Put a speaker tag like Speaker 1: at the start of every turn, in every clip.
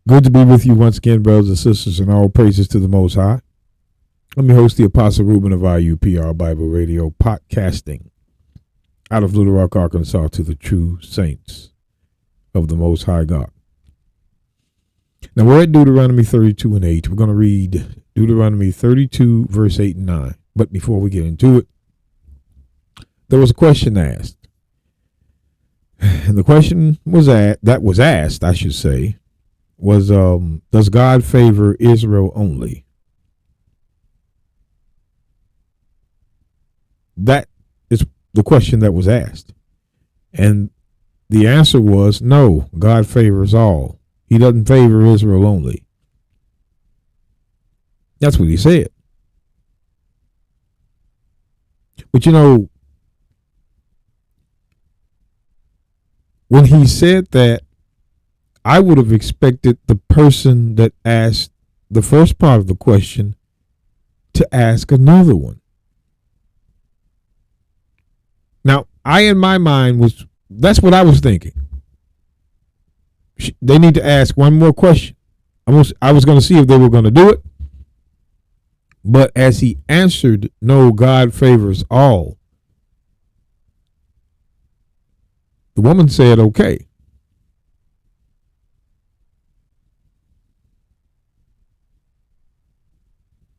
Speaker 1: Good to be with you once again, brothers and sisters, and all praises to the Most High. Let me host the Apostle Reuben of IUPR Bible Radio, podcasting out of Little Rock, Arkansas, to the true saints of the Most High God. Now, we're at Deuteronomy 32 and 8. We're going to read Deuteronomy 32, verse 8 and 9. But before we get into it, there was a question asked. And the question was asked, was does God favor Israel only? That is the question that was asked. And the answer was no, God favors all. He doesn't favor Israel only. That's what he said. But you know, when he said that, I would have expected the person that asked the first part of the question to ask another one. Now, in my mind, that's what I was thinking. They need to ask one more question. I was going to see if they were going to do it. But as he answered, no, God favors all, the woman said, okay.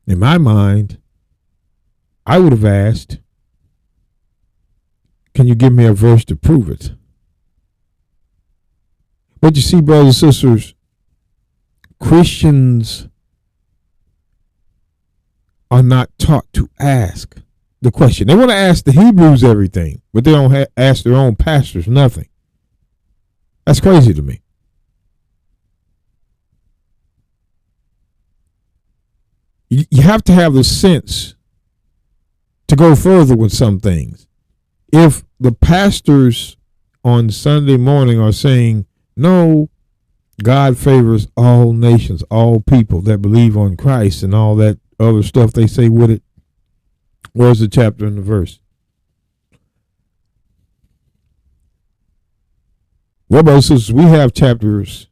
Speaker 1: In my mind, I would have asked, can you give me a verse to prove it? But you see, brothers and sisters, Christians are not taught to ask the question. They want to ask the Hebrews everything, but they don't ask their own pastors nothing. That's crazy to me. You have to have the sense to go further with some things. If the pastors on Sunday morning are saying, no, God favors all nations, all people that believe on Christ and all that other stuff they say with it, where's the chapter and the verse? Well, brothers and sisters, we have chapters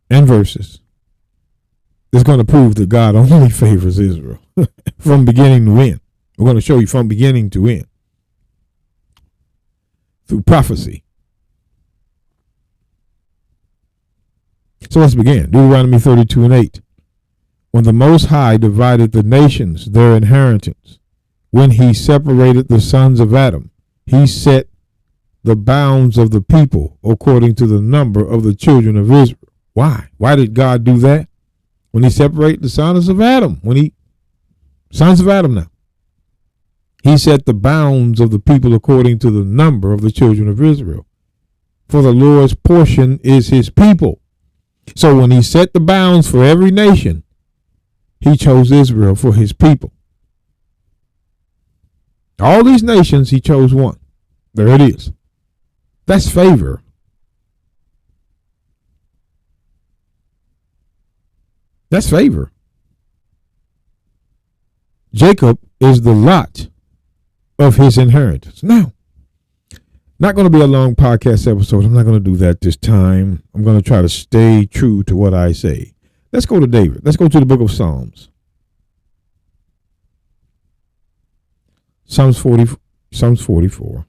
Speaker 1: and verses that's going to prove that God only favors Israel from beginning to end. We're going to show you from beginning to end through prophecy. So let's begin. Deuteronomy 32 and 8. When the Most High divided the nations their inheritance, when he separated the sons of Adam, he set the bounds of the people according to the number of the children of Israel. Why? Why did God do that? When he separated the sons of Adam, sons of Adam now, he set the bounds of the people according to the number of the children of Israel. For the Lord's portion is his people. So when he set the bounds for every nation, he chose Israel for his people. All these nations, he chose one. There it is. That's favor. That's favor. Jacob is the lot of his inheritance. Now, not going to be a long podcast episode. I'm not going to do that this time. I'm going to try to stay true to what I say. Let's go to David. Let's go to the book of Psalms. Psalms 44.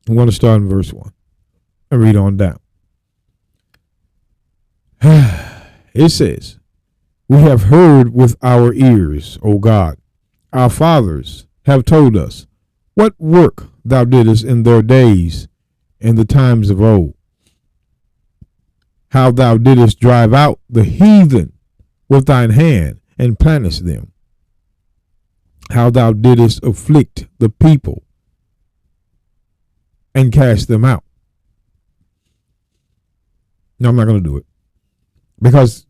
Speaker 1: I'm going to start in verse 1 and read on down. It says, we have heard with our ears, O God. Our fathers have told us what work thou didst in their days, in the times of old. How thou didst drive out the heathen with thine hand and plantest them. How thou didst afflict the people and cast them out. No, I'm not going to do it, because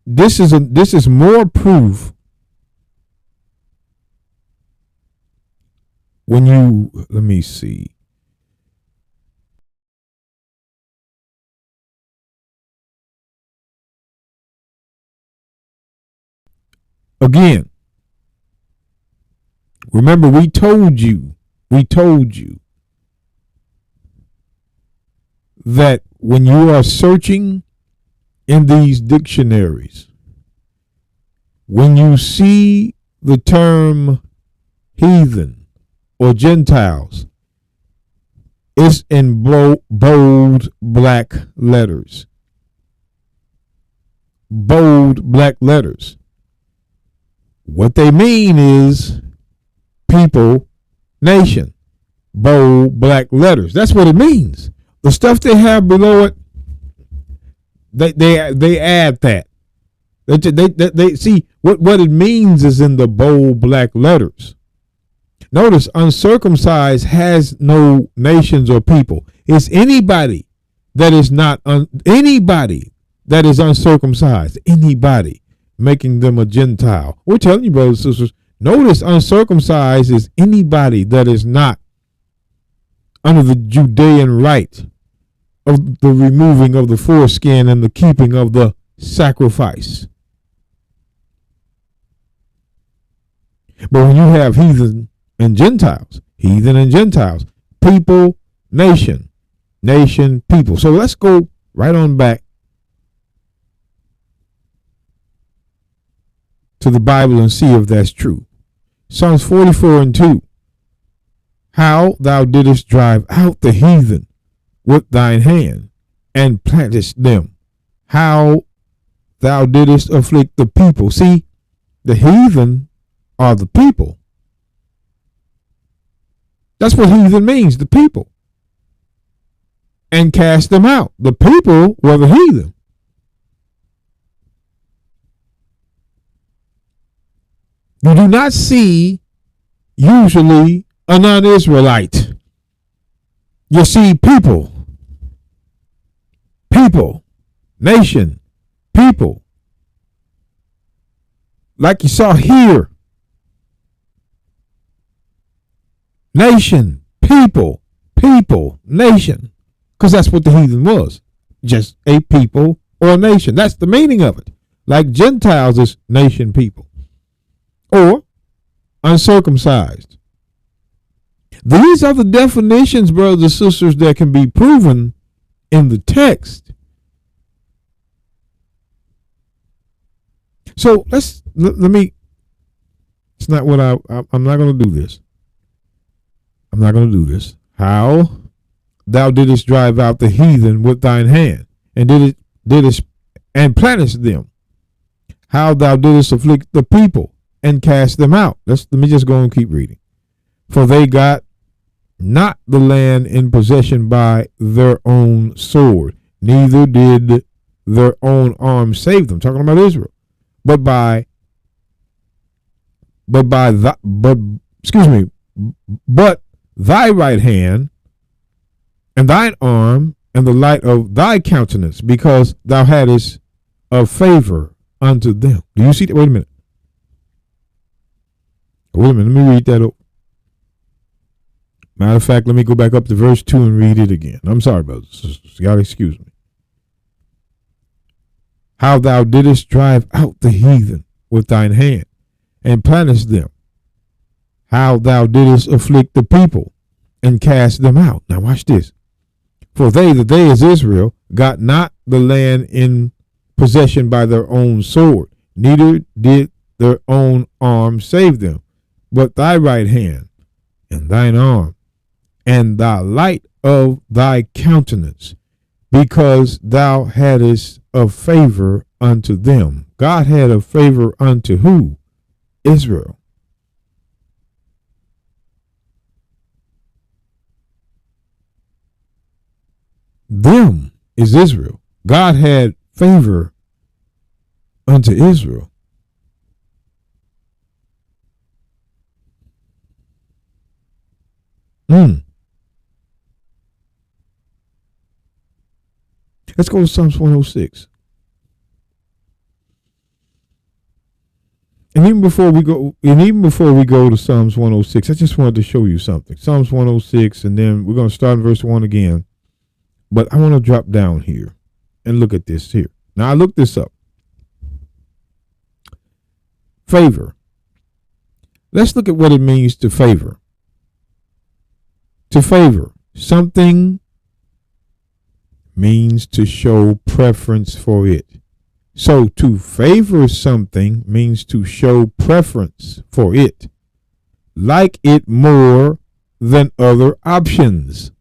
Speaker 1: this is more proof when you, let me see. Again, remember we told you that when you are searching in these dictionaries, when you see the term heathen or Gentiles, it's in bold black letters. Bold black letters. What they mean is people, nation. Bold black letters. That's what it means. The stuff they have below it, they add that. They see what it means is in the bold black letters. Notice, uncircumcised has no nations or people. It's anybody that is not anybody that is uncircumcised. Anybody, making them a Gentile. We're telling you, brothers and sisters. Notice, uncircumcised is anybody that is not under the Judean rite of the removing of the foreskin and the keeping of the sacrifice. But when you have heathen and Gentiles, people, nation, people. So let's go right on back to the Bible and see if that's true. Psalms 44:2. How thou didst drive out the heathen with thine hand, and plantest them. How thou didst afflict the people. See, the heathen are the people. That's what heathen means, the people. And cast them out. The people were the heathen. You do not see usually a non-Israelite. You see people, nation, people. Like you saw here. Nation, people, nation. Because that's what the heathen was. Just a people or a nation. That's the meaning of it. Like Gentiles is nation, people. Or uncircumcised. These are the definitions, brothers and sisters, that can be proven in the text. So let me, it's not what I'm not going to do this. I'm not going to do this. How thou didst drive out the heathen with thine hand, and didst and plantest them. How thou didst afflict the people and cast them out. Let me just go and keep reading. For they got not the land in possession by their own sword, neither did their own arm save them. Talking about Israel, but thy right hand and thine arm and the light of thy countenance, because thou hadst a favor unto them. Do you see that? Wait a minute. Let me read that over. Matter of fact, let me go back up to verse 2 and read it again. I'm sorry, brothers. You gotta excuse me. How thou didst drive out the heathen with thine hand, and plantest them. How thou didst afflict the people, and cast them out. Now watch this. For they is Israel, got not the land in possession by their own sword, neither did their own arm save them, but thy right hand and thine arm and the light of thy countenance, because thou hadst a favor unto them. God had a favor unto who? Israel. Them is Israel. God had favor unto Israel. Let's go to Psalms 106. And even before we go to Psalms 106, I just wanted to show you something. Psalms 106, and then we're going to start in verse 1 again. But I want to drop down here and look at this here. Now, I looked this up. Favor. Let's look at what it means to favor. To favor. Something means to show preference for it. So to favor something means to show preference for it, like it more than other options,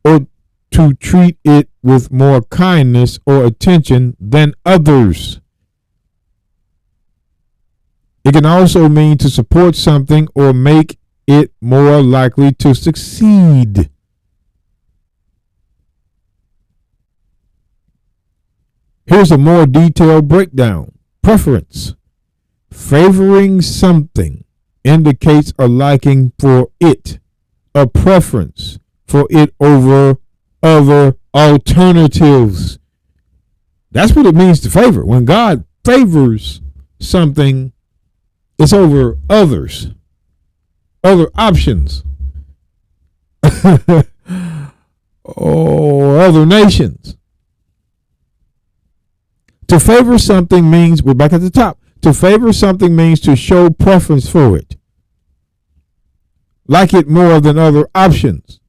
Speaker 1: or to treat it with more kindness or attention than others. It can also mean to support something or make it more likely to succeed. Here's a more detailed breakdown. Preference. Favoring something indicates a liking for it, a preference for it over other alternatives. That's what it means to favor. When God favors something, it's over others, other options, or other nations. To favor something means, we're back at the top. To favor something means to show preference for it, like it more than other options,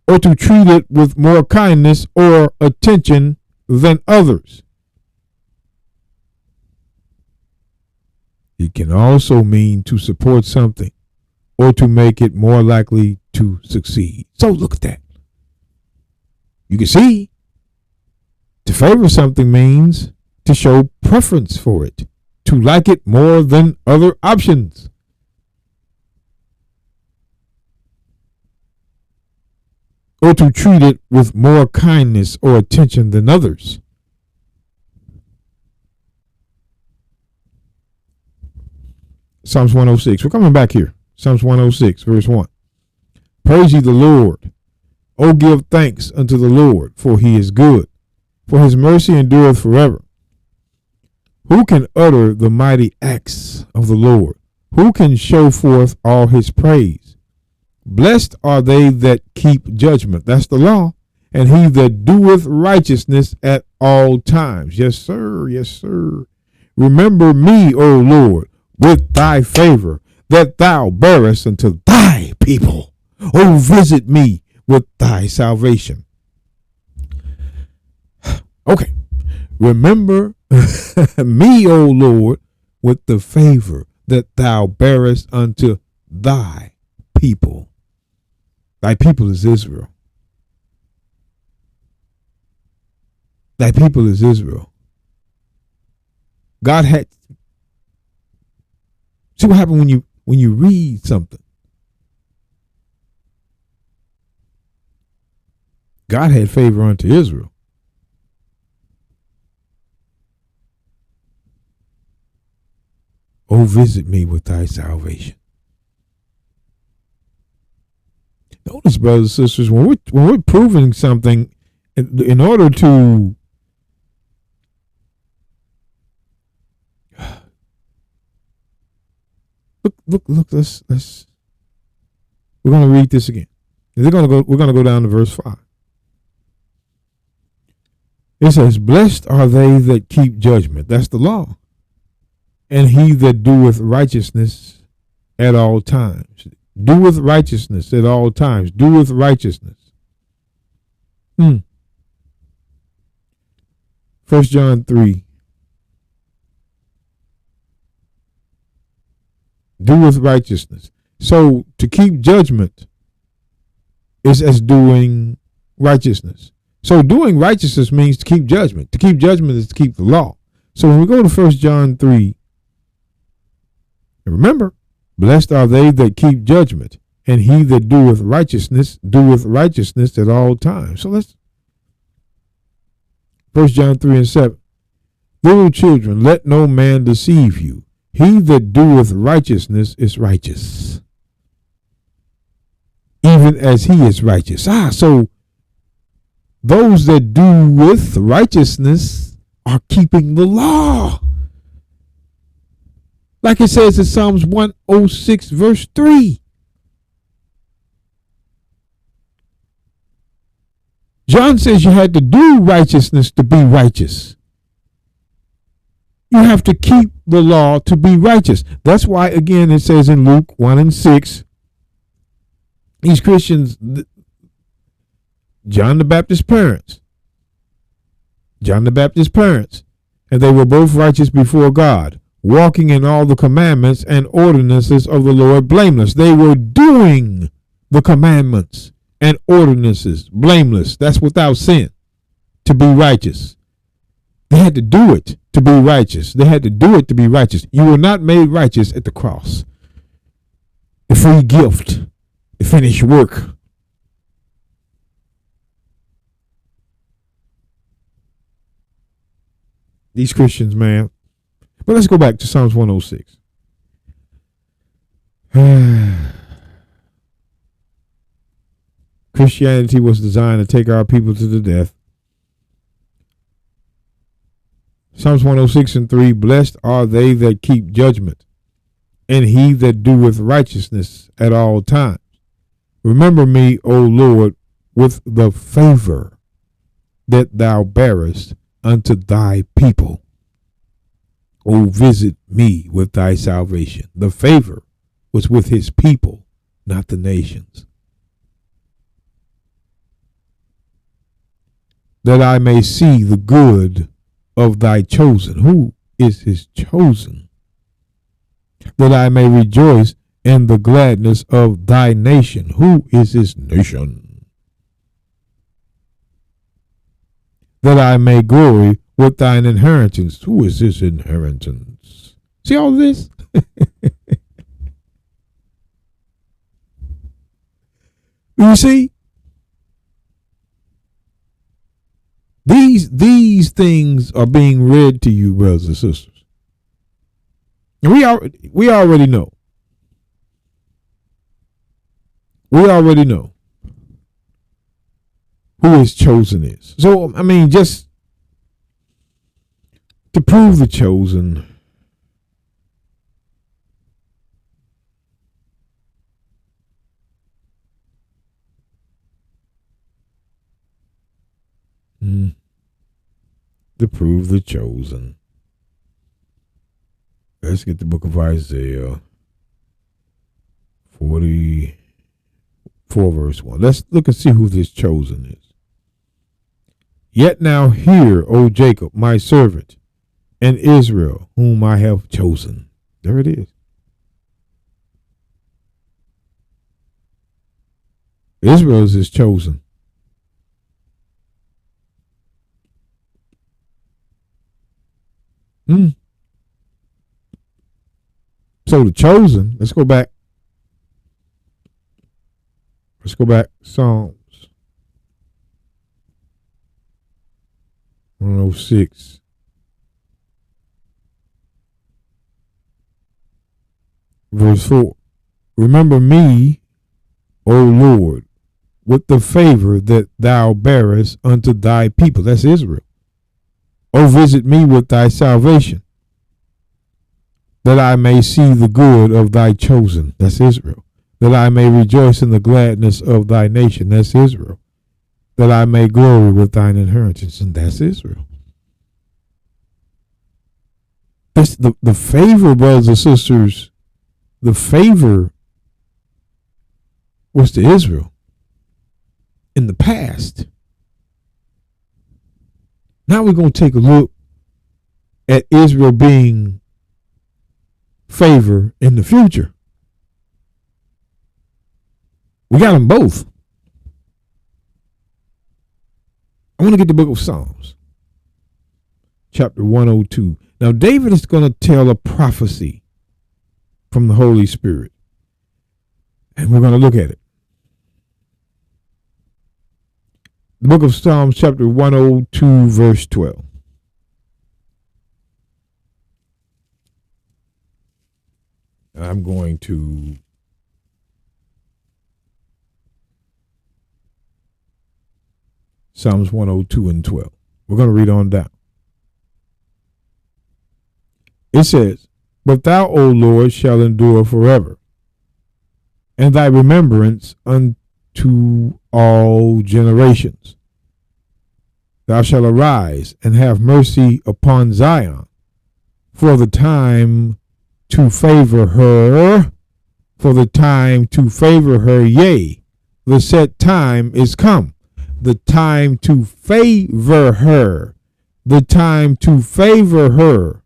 Speaker 1: or to treat it with more kindness or attention than others. It can also mean to support something or to make it more likely to succeed. So look at that. You can see, to favor something means to show preference for it, to like it more than other options. Or to treat it with more kindness or attention than others. Psalms 106. We're coming back here. Psalms 106, verse 1. Praise ye the Lord. O give thanks unto the Lord, for he is good, for his mercy endureth forever. Who can utter the mighty acts of the Lord? Who can show forth all his praise? Blessed are they that keep judgment. That's the law. And he that doeth righteousness at all times. Yes, sir. Yes, sir. Remember me, O Lord, with thy favor, that thou bearest unto thy people. O visit me with thy salvation. Okay. Remember me, O Lord, with the favor that thou bearest unto thy people. Thy people is Israel. Thy people is Israel. God had, see what happened when you read something. God had favor unto Israel. Oh, visit me with thy salvation. Notice, brothers and sisters, when we're proving something, in order to look. Let's. We're going to read this again. We're going to go down to verse 5. It says, "Blessed are they that keep judgment." That's the law. "And he that doeth righteousness at all times." Doeth righteousness at all times. Doeth righteousness. 1 John 3. Doeth righteousness. So to keep judgment is as doing righteousness. So doing righteousness means to keep judgment. To keep judgment is to keep the law. So when we go to 1 John 3, and remember, blessed are they that keep judgment, and he that doeth righteousness at all times. So let's 1 John 3 and 7. Little children, let no man deceive you. He that doeth righteousness is righteous, even as he is righteous. So those that do with righteousness are keeping the law. Like it says in Psalms 106, verse 3. John says you had to do righteousness to be righteous. You have to keep the law to be righteous. That's why, again, it says in Luke 1 and 6, these Christians, John the Baptist's parents. John the Baptist's parents. And they were both righteous before God, walking in all the commandments and ordinances of the Lord blameless. They were doing the commandments and ordinances blameless. That's without sin, to be righteous. They had to do it to be righteous. They had to do it to be righteous. You were not made righteous at the cross. The free gift, the finished work. These Christians, man. But let's go back to Psalms 106. Christianity was designed to take our people to the death. Psalms 106:3, blessed are they that keep judgment, and he that doeth righteousness at all times. Remember me, O Lord, with the favor that thou bearest unto thy people. O visit me with thy salvation. The favor was with his people, not the nations. That I may see the good of thy chosen. Who is his chosen? That I may rejoice in the gladness of thy nation. Who is his nation? That I may glory with thine inheritance. Who is his inheritance? See all this? You see? These things are being read to you, brothers and sisters. And we already know. We already know who his chosen is. So, I mean, just to prove the chosen, to prove the chosen. Let's get the book of Isaiah 44 verse 1. Let's look and see who this chosen is. Yet now hear, O Jacob, my servant, and Israel, whom I have chosen. There it is. Israel is his chosen. So the chosen, let's go back. Psalms 106. Verse 4. Remember me, O Lord, with the favor that thou bearest unto thy people. That's Israel. O visit me with thy salvation, that I may see the good of thy chosen. That's Israel. That I may rejoice in the gladness of thy nation. That's Israel. That I may glory with thine inheritance. And that's Israel. This, the favor, brothers and sisters, the favor was to Israel in the past. Now we're going to take a look at Israel being favor in the future. We got them both. I want to get the book of Psalms, chapter 102. Now, David is going to tell a prophecy from the Holy Spirit, and we're going to look at it. The book of Psalms, chapter 102, verse 12. I'm going to Psalms 102 and 12. We're going to read on down. It says, but thou, O Lord, shall endure forever, and thy remembrance unto all generations. Thou shalt arise and have mercy upon Zion, for the time to favor her, yea, the set time is come. the time to favor her. The time to favor her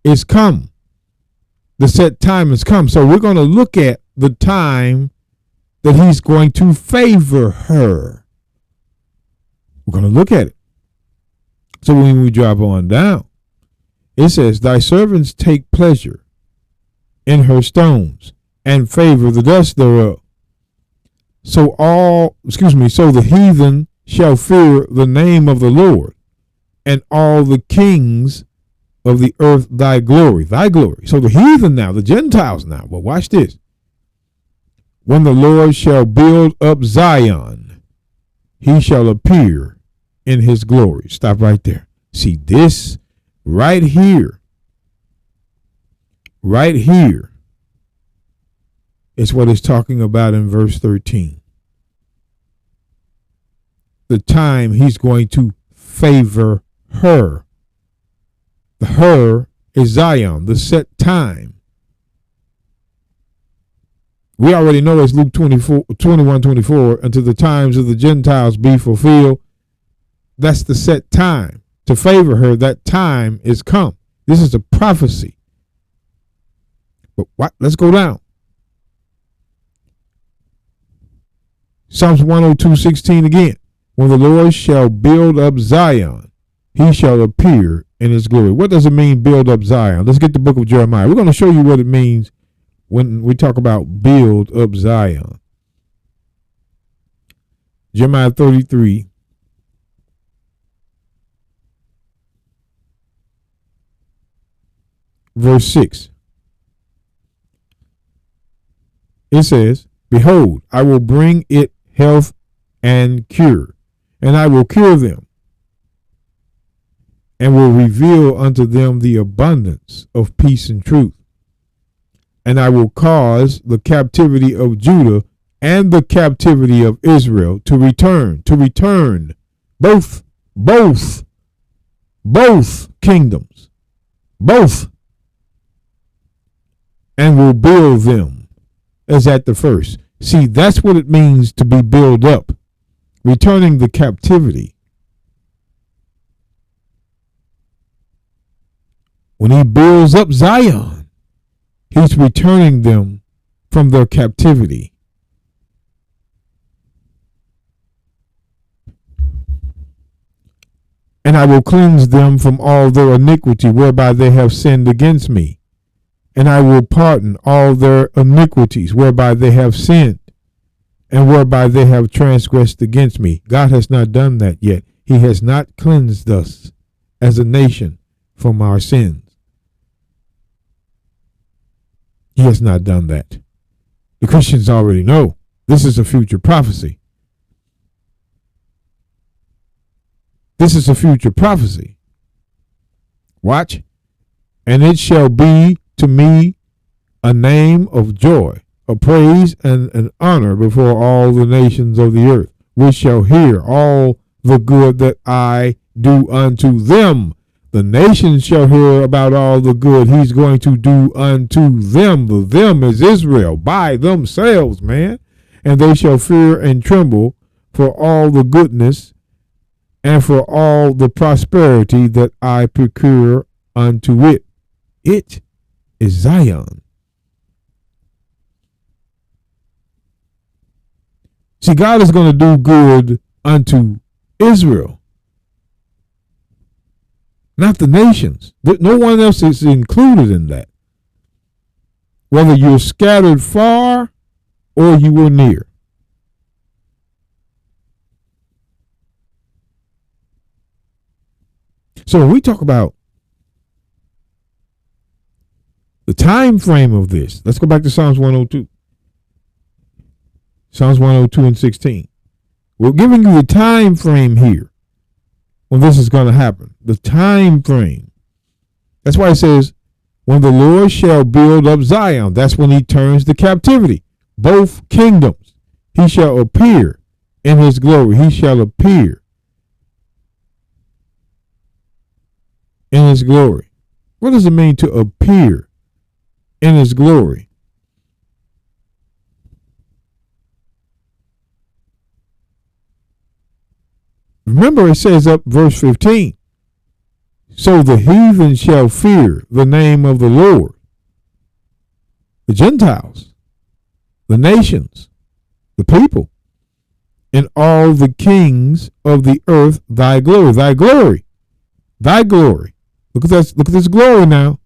Speaker 1: is come. The set time has come. So we're going to look at the time that he's going to favor her. We're going to look at it. So when we drop on down, it says, thy servants take pleasure in her stones and favor the dust thereof. So the heathen shall fear the name of the Lord, and all the kings of the earth thy glory. So the heathen now, the Gentiles now. Well, watch this. When the Lord shall build up Zion, he shall appear in his glory. Stop right there. See this right here. Right here is what it's talking about in verse 13. The time he's going to favor her. The her is Zion, the set time. We already know it's Luke 21:24, until the times of the Gentiles be fulfilled. That's the set time. To favor her, that time is come. This is a prophecy. But what? Let's go down. Psalms 102:16 again. When the Lord shall build up Zion, he shall appear in his glory. What does it mean, build up Zion? Let's get the book of Jeremiah. We're going to show you what it means when we talk about build up Zion. Jeremiah 33. Verse 6. It says, behold, I will bring it health and cure, and I will cure them, and will reveal unto them the abundance of peace and truth. And I will cause the captivity of Judah and the captivity of Israel to return, both kingdoms, both, and will build them as at the first. See, that's what it means to be built up, returning the captivity. When he builds up Zion, he's returning them from their captivity. And I will cleanse them from all their iniquity whereby they have sinned against me. And I will pardon all their iniquities whereby they have sinned and whereby they have transgressed against me. God has not done that yet. He has not cleansed us as a nation from our sins. He has not done that. The Christians already know this is a future prophecy. This is a future prophecy. Watch. And it shall be to me a name of joy, a praise and an honor before all the nations of the earth, which shall hear all the good that I do unto them. The nations shall hear about all the good he's going to do unto them. The them is Israel by themselves, man. And they shall fear and tremble for all the goodness and for all the prosperity that I procure unto it. It is Zion. See, God is going to do good unto Israel, not the nations. No one else is included in that. Whether you're scattered far or you were near. So when we talk about the time frame of this, let's go back to Psalms 102. Psalms 102 and 16. We're giving you the time frame here when this is going to happen. The time frame. That's why it says, when the Lord shall build up Zion, that's when he turns the captivity. Both kingdoms. He shall appear in his glory. He shall appear in his glory. What does it mean to appear in his glory? remember it says up verse 15, so the heathen shall fear the name of the Lord, the Gentiles, the nations, the people, and all the kings of the earth, thy glory, thy glory, thy glory. Look at this, look at this glory now.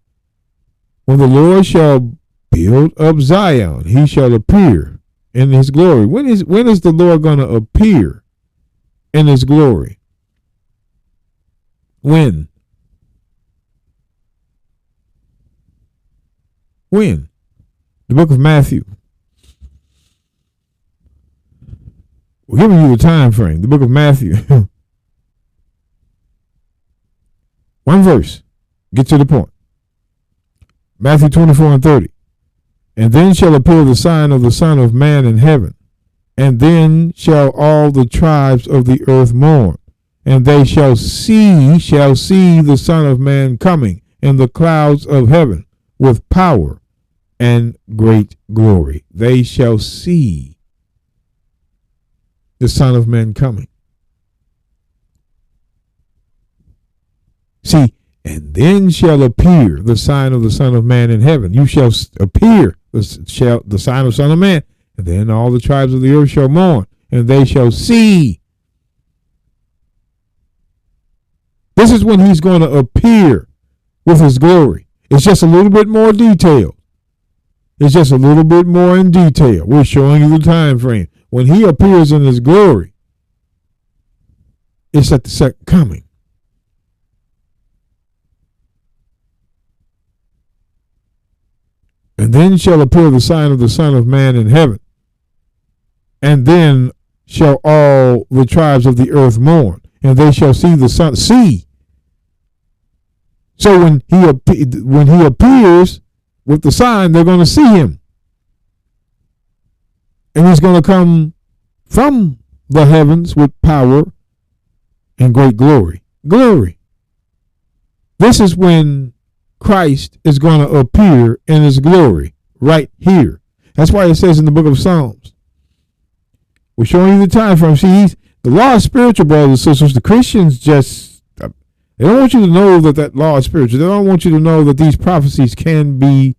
Speaker 1: When the Lord shall build up Zion, he shall appear in his glory. When is the Lord going to appear in his glory? When? When? The book of Matthew. We're giving you the time frame. The book of Matthew. One verse. Get to the point. Matthew 24:30. And then shall appear the sign of the Son of Man in heaven. And then shall all the tribes of the earth mourn. And they shall see the Son of Man coming in the clouds of heaven with power and great glory. They shall see the Son of Man coming. See, and then shall appear the sign of the Son of Man in heaven. You shall appear the sign of Son of Man, and then all the tribes of the earth shall mourn, and they shall see. This is when he's going to appear with his glory. It's just a little bit more detailed. It's just a little bit more in detail. We're showing you the time frame. When he appears in his glory, it's at the second coming. And then shall appear the sign of the Son of Man in heaven. And then shall all the tribes of the earth mourn, and they shall see the Son. See. So when he appears with the sign, they're going to see him. And he's going to come from the heavens with power and great glory. Glory. This is when Christ is going to appear in his glory right here. That's why it says in the book of Psalms. We're showing you the time frame. See, the law is spiritual, brothers and sisters. The Christians they don't want you to know that law is spiritual. They don't want you to know that these prophecies can be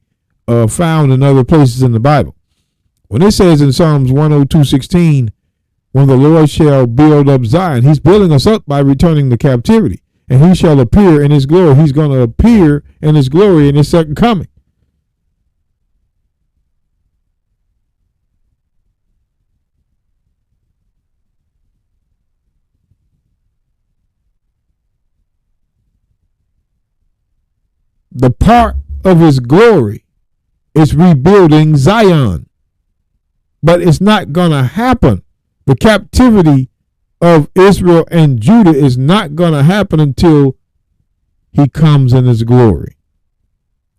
Speaker 1: found in other places in the Bible. When it says in Psalms 102:16, when the Lord shall build up Zion, he's building us up by returning the captivity. And he shall appear in his glory. He's going to appear in his glory in his second coming. The part of his glory is rebuilding Zion. But it's not going to happen. The captivity of Israel and Judah is not going to happen until he comes in his glory,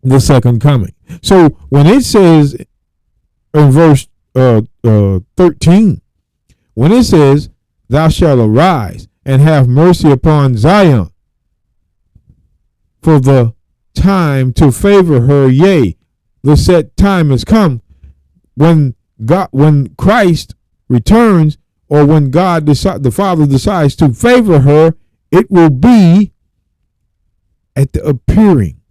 Speaker 1: the second coming. So when it says in verse 13, when it says, thou shalt arise and have mercy upon Zion, for the time to favor her, yea, the set time has come. When Christ returns, or when God the Father decides to favor her, it will be at the appearing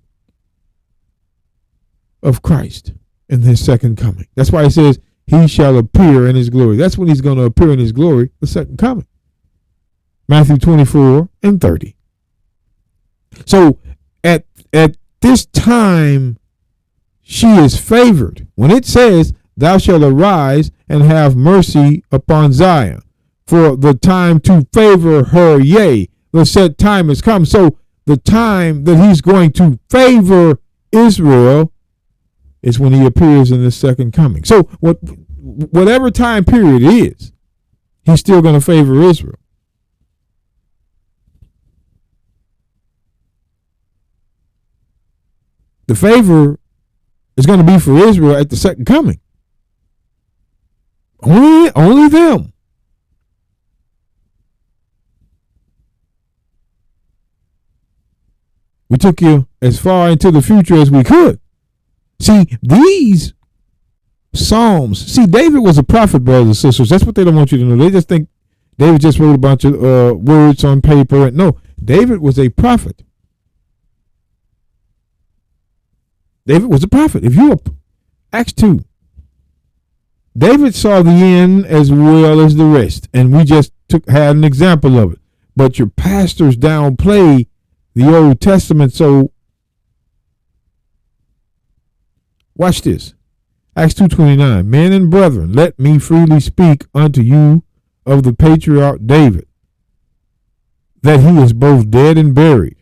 Speaker 1: of Christ in his second coming. That's why it says he shall appear in his glory. That's when he's going to appear in his glory, the second coming. Matthew 24:30. So at this time, she is favored. When it says, thou shalt arise and have mercy upon Zion, for the time to favor her, yea, the set time has come. So the time that he's going to favor Israel is when he appears in the second coming. So whatever time period it is, he's still going to favor Israel. The favor is going to be for Israel at the second coming. Only them. We took you as far into the future as we could. See, these Psalms, David was a prophet, brothers and sisters. That's what they don't want you to know. They just think David just wrote a bunch of words on paper. No, David was a prophet. David was a prophet. If you Acts 2, David saw the end as well as the rest, and we just had an example of it. But your pastors downplay the Old Testament. So watch this. Acts 2:29. Men and brethren, let me freely speak unto you of the patriarch David, that he is both dead and buried,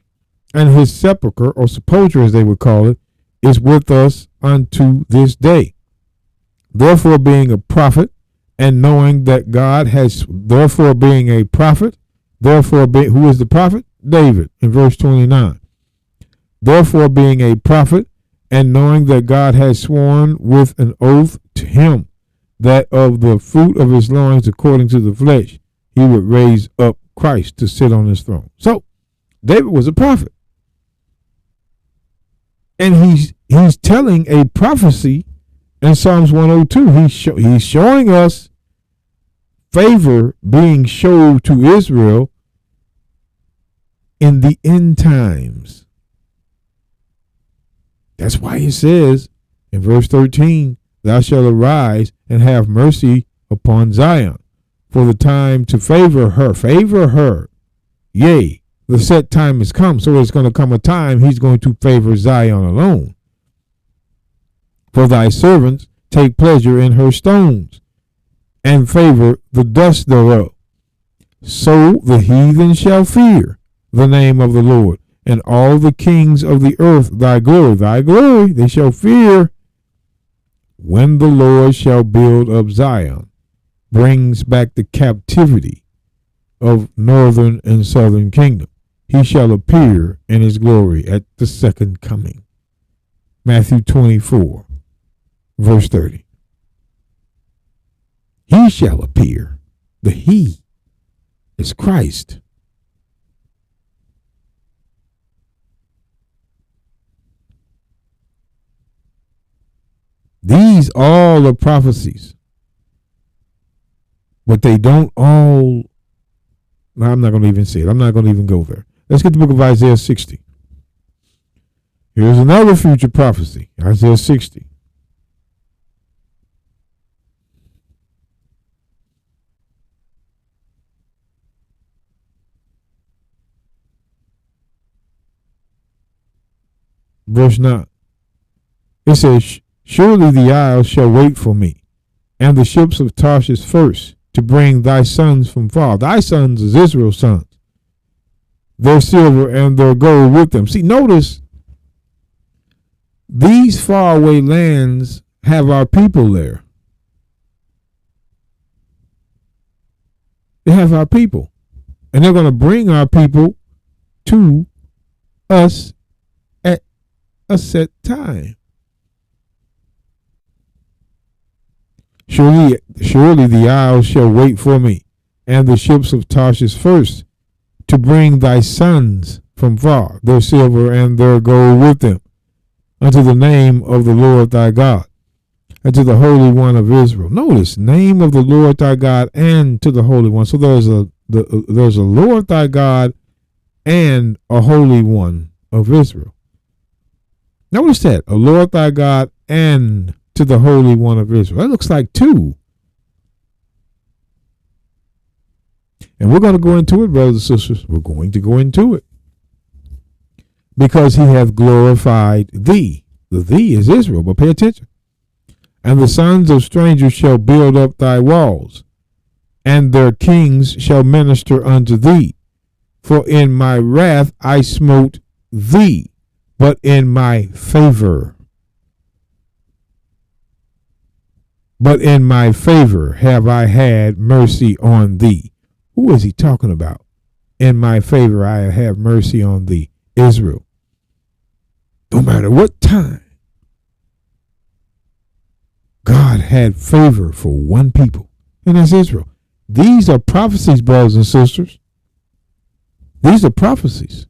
Speaker 1: and his sepulchre, or sepulchre as they would call it, is with us unto this day. Therefore, being a prophet, and knowing that God has, therefore being a prophet, who is the prophet? David, in verse 29. Therefore, being a prophet, and knowing that God has sworn with an oath to him, that of the fruit of his loins, according to the flesh, he would raise up Christ to sit on his throne. So, David was a prophet. And he's telling a prophecy in Psalms 102. He's showing us favor being showed to Israel in the end times. That's why he says in verse 13, thou shalt arise and have mercy upon Zion, for the time to favor her. Yea, the set time has come. So there's going to come a time he's going to favor Zion alone. For thy servants take pleasure in her stones, and favor the dust thereof. So the heathen shall fear the name of the Lord, and all the kings of the earth thy glory they shall fear, when the Lord shall build up Zion, brings back the captivity of northern and southern kingdom. He shall appear in his glory at the second coming. Matthew 24, verse 30. He shall appear. The he is Christ. These all are prophecies, but they don't all. I'm not going to even say it. I'm not going to even go there. Let's get the book of Isaiah 60. Here's another future prophecy. Isaiah 60. Verse 9. It says, surely the isles shall wait for me, and the ships of Tarshish first, to bring thy sons from far. Thy sons is Israel's sons, their silver and their gold with them. See, notice, these faraway lands have our people there. They have our people. And they're going to bring our people to us at a set time. Surely the isles shall wait for me, and the ships of Tarshish first, to bring thy sons from far, their silver and their gold with them, unto the name of the Lord thy God, and to the Holy One of Israel. Notice, name of the Lord thy God and to the Holy One. So there's a Lord thy God and a Holy One of Israel. Notice that, a Lord thy God and to the Holy One of Israel. That looks like two. And we're going to go into it, brothers and sisters. We're going to go into it. Because he hath glorified thee. The thee is Israel, but pay attention. And the sons of strangers shall build up thy walls, and their kings shall minister unto thee. For in my wrath I smote thee, but in my favor. But in my favor have I had mercy on thee. Who is he talking about? In my favor I have mercy on thee. Israel. No matter what time, God had favor for one people, and that's Israel. These are prophecies, brothers and sisters. These are prophecies.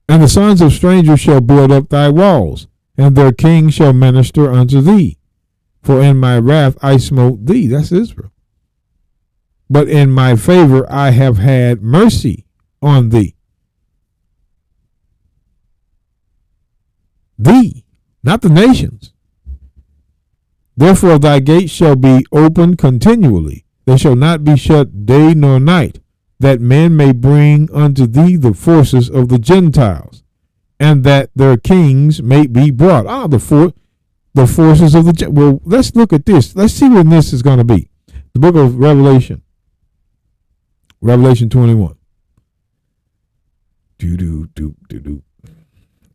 Speaker 1: And the sons of strangers shall build up thy walls, and their king shall minister unto thee. For in my wrath I smote thee. That's Israel. But in my favor I have had mercy on thee. Thee, not the nations. Therefore thy gates shall be open continually. They shall not be shut day nor night, that men may bring unto thee the forces of the Gentiles, and that their kings may be brought. The forces of the Well, let's look at this. Let's see when this is going to be. The book of Revelation. Revelation 21.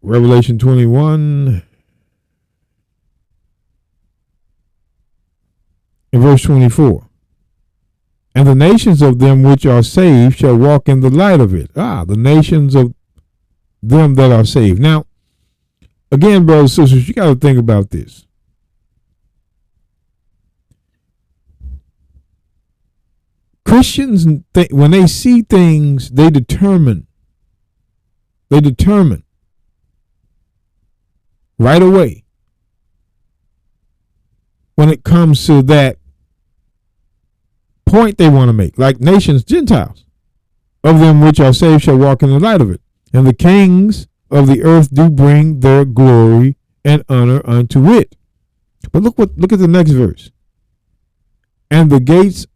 Speaker 1: Revelation 21 in verse 24. And the nations of them which are saved shall walk in the light of it. The nations of them that are saved. Now, again, brothers and sisters, you got to think about this. Christians, when they see things, they determine right away when it comes to that point they want to make, like nations, Gentiles, of them which are saved shall walk in the light of it. And the kings of the earth do bring their glory and honor unto it. But look at the next verse. And the gates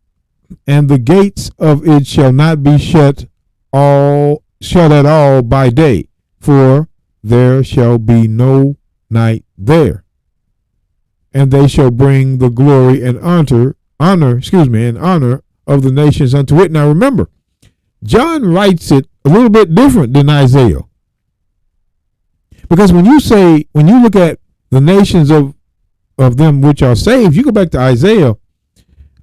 Speaker 1: of it shall not be shut at all by day, for there shall be no night there. And they shall bring the glory and honor of the nations unto it. Now remember, John writes it a little bit different than Isaiah. Because when you look at the nations of them which are saved, you go back to Isaiah.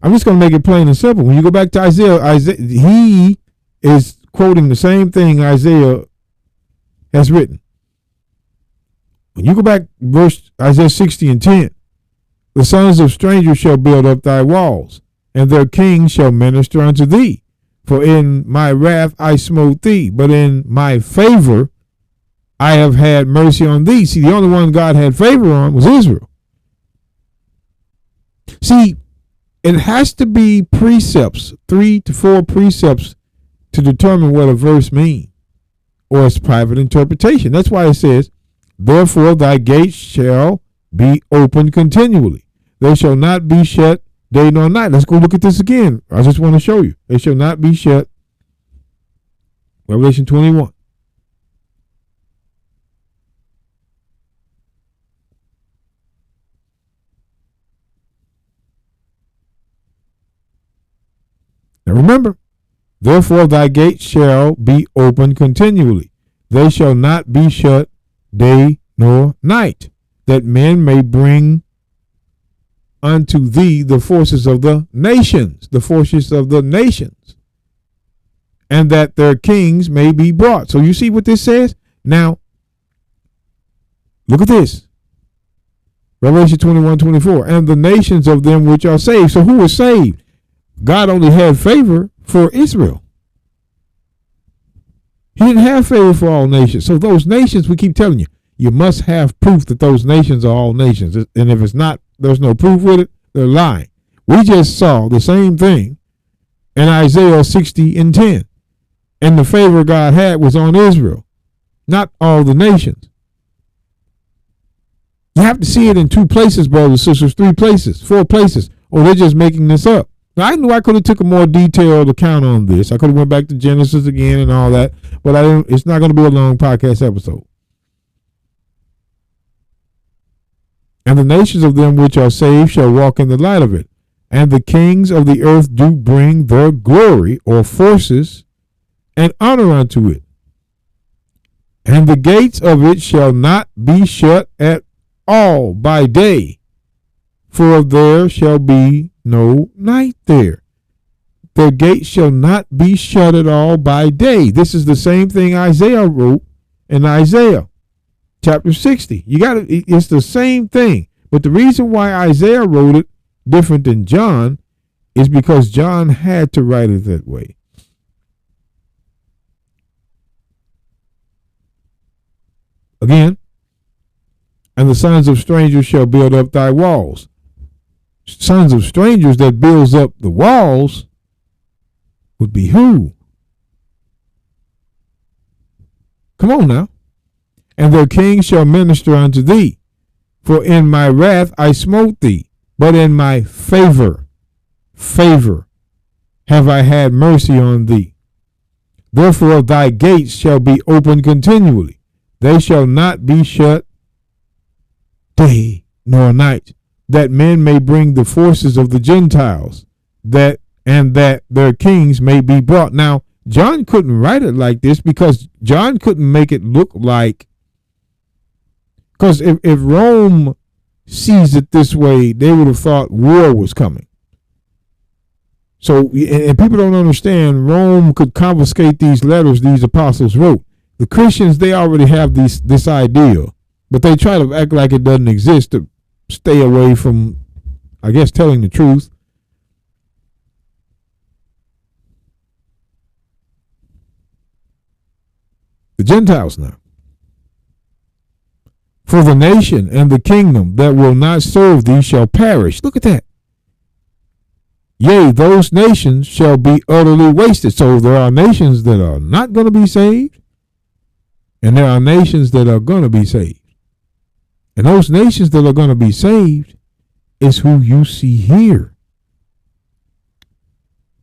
Speaker 1: I'm just going to make it plain and simple. When you go back to Isaiah, he is quoting the same thing Isaiah has written. When you go back, verse Isaiah 60 and 10, the sons of strangers shall build up thy walls, and their kings shall minister unto thee. For in my wrath I smote thee, but in my favor I have had mercy on thee. See, the only one God had favor on was Israel. See, it has to be precepts, 3 to 4 precepts, to determine what a verse means, or its private interpretation. That's why it says, therefore thy gates shall be open continually. They shall not be shut day nor night. Let's go look at this again. I just want to show you. They shall not be shut. Revelation 21. Now remember, therefore thy gates shall be open continually. They shall not be shut day nor night, that men may bring unto thee the forces of the nations, and that their kings may be brought. So you see what this says? Now, look at this. Revelation 21:24. And the nations of them which are saved. So who was saved? God only had favor for Israel. He didn't have favor for all nations. So those nations, we keep telling you, you must have proof that those nations are all nations. And if it's not, there's no proof with it, they're lying. We just saw the same thing in Isaiah 60 and 10. And the favor God had was on Israel, not all the nations. You have to see it in 2 places, brothers and sisters, 3 places, 4 places, or they're just making this up. Now, I knew I could have took a more detailed account on this. I could have went back to Genesis again and all that, but I didn't. It's not going to be a long podcast episode. And the nations of them which are saved shall walk in the light of it. And the kings of the earth do bring their glory, or forces, and honor unto it. And the gates of it shall not be shut at all by day, for there shall be no night there. The gates shall not be shut at all by day. This is the same thing Isaiah wrote in Isaiah chapter 60. It's the same thing. But the reason why Isaiah wrote it different than John is because John had to write it that way. Again, and the sons of strangers shall build up thy walls. Sons of strangers that builds up the walls would be who? Come on now. And their king shall minister unto thee. For in my wrath I smote thee, but in my favor have I had mercy on thee. Therefore thy gates shall be open continually. They shall not be shut day nor night, that men may bring the forces of the Gentiles, that their kings may be brought. Now, John couldn't write it like this because John couldn't make it look like, because if Rome sees it this way, they would have thought war was coming. So, and people don't understand, Rome could confiscate these letters these apostles wrote. The Christians, they already have this idea, but they try to act like it doesn't exist to stay away from, I guess, telling the truth. The Gentiles now. For the nation and the kingdom that will not serve thee shall perish. Look at that. Yea, those nations shall be utterly wasted. So there are nations that are not going to be saved, and there are nations that are going to be saved. And those nations that are going to be saved is who you see here.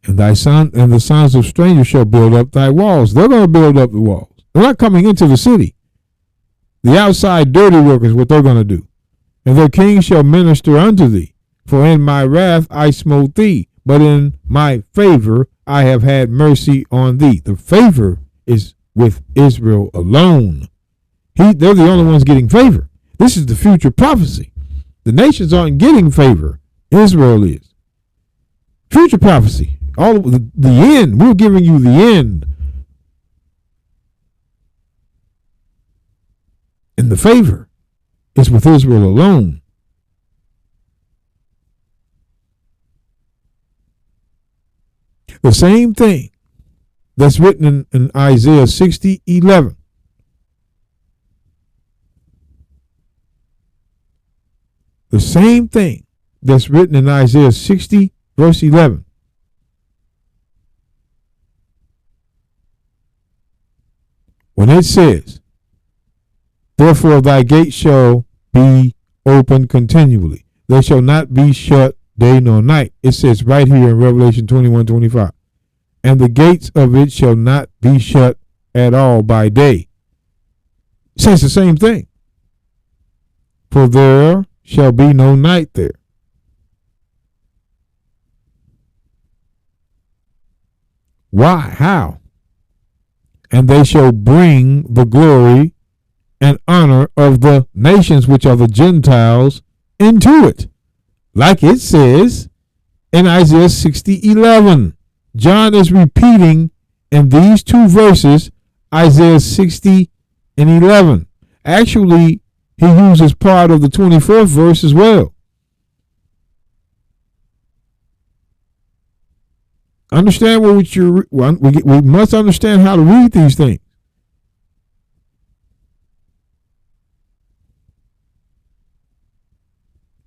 Speaker 1: And thy son and the sons of strangers shall build up thy walls. They're going to build up the walls. They're not coming into the city. The outside dirty workers, what they're going to do. And their king shall minister unto thee. For in my wrath I smote thee, but in my favor I have had mercy on thee. The favor is with Israel alone. They're the only ones getting favor. This is the future prophecy. The nations aren't getting favor. Israel is. Future prophecy. All of the end. We're giving you the end. And the favor is with Israel alone. The same thing that's written in Isaiah 60:11. The same thing that's written in Isaiah 60 verse 11. When it says, therefore thy gate shall be open continually. They shall not be shut day nor night. It says right here in Revelation 21:25. And the gates of it shall not be shut at all by day. It says the same thing. For there shall be no night there. Why? How? And they shall bring the glory and honor of the nations, which are the Gentiles, into it. Like it says in Isaiah 60:11. John is repeating in these two verses Isaiah 60:11. Actually, he uses part of the 24th verse as well. Understand what we must understand how to read these things.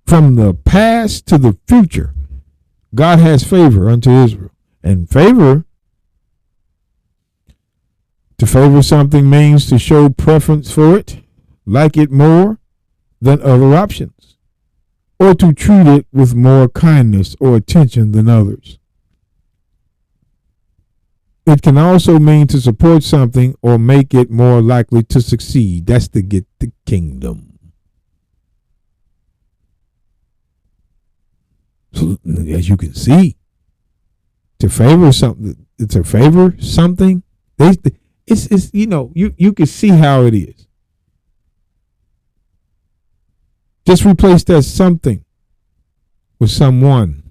Speaker 1: From the past to the future, God has favor unto Israel. And favor, to favor something means to show preference for it, like it more than other options, or to treat it with more kindness or attention than others. It can also mean to support something or make it more likely to succeed. That's to get the kingdom. So as you can see, to favor something, it's you can see how it is. Just replace that something with someone.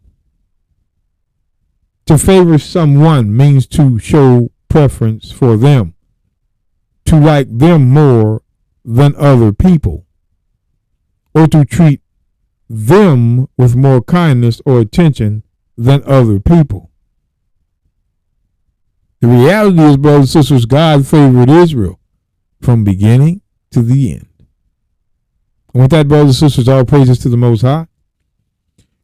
Speaker 1: To favor someone means to show preference for them, to like them more than other people, or to treat them with more kindness or attention than other people. The reality is, brothers and sisters, God favored Israel from beginning to the end. And with that, brothers and sisters, all praises to the Most High.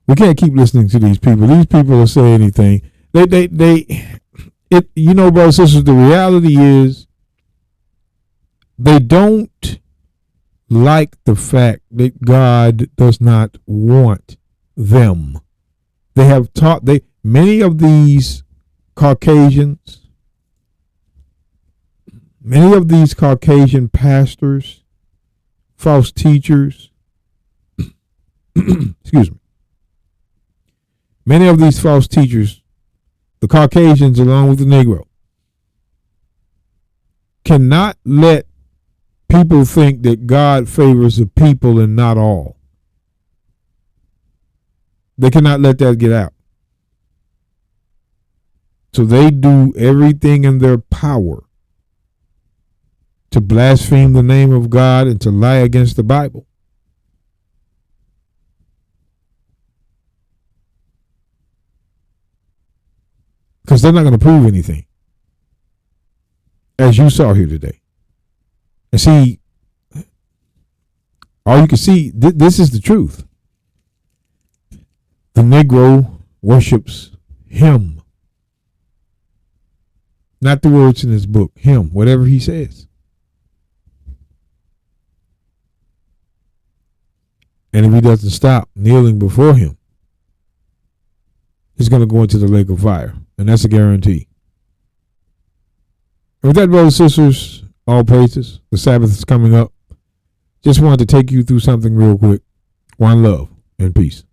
Speaker 1: We can't keep listening to these people. These people will say anything. You know, brothers and sisters, the reality is they don't like the fact that God does not want them. They have taught, many of these Caucasians, many of these Caucasian pastors, false teachers, excuse me, many of these false teachers, the Caucasians along with the Negro, cannot let people think that God favors the people and not all. They cannot let that get out. So they do everything in their power to blaspheme the name of God and to lie against the Bible. Because they're not going to prove anything, as you saw here today. And see, all you can see, this is the truth. The Negro worships him. Not the words in his book, him, whatever he says. And if he doesn't stop kneeling before him, he's going to go into the lake of fire. And that's a guarantee. And with that, brothers and sisters, all praises. The Sabbath is coming up. Just wanted to take you through something real quick. One love and peace.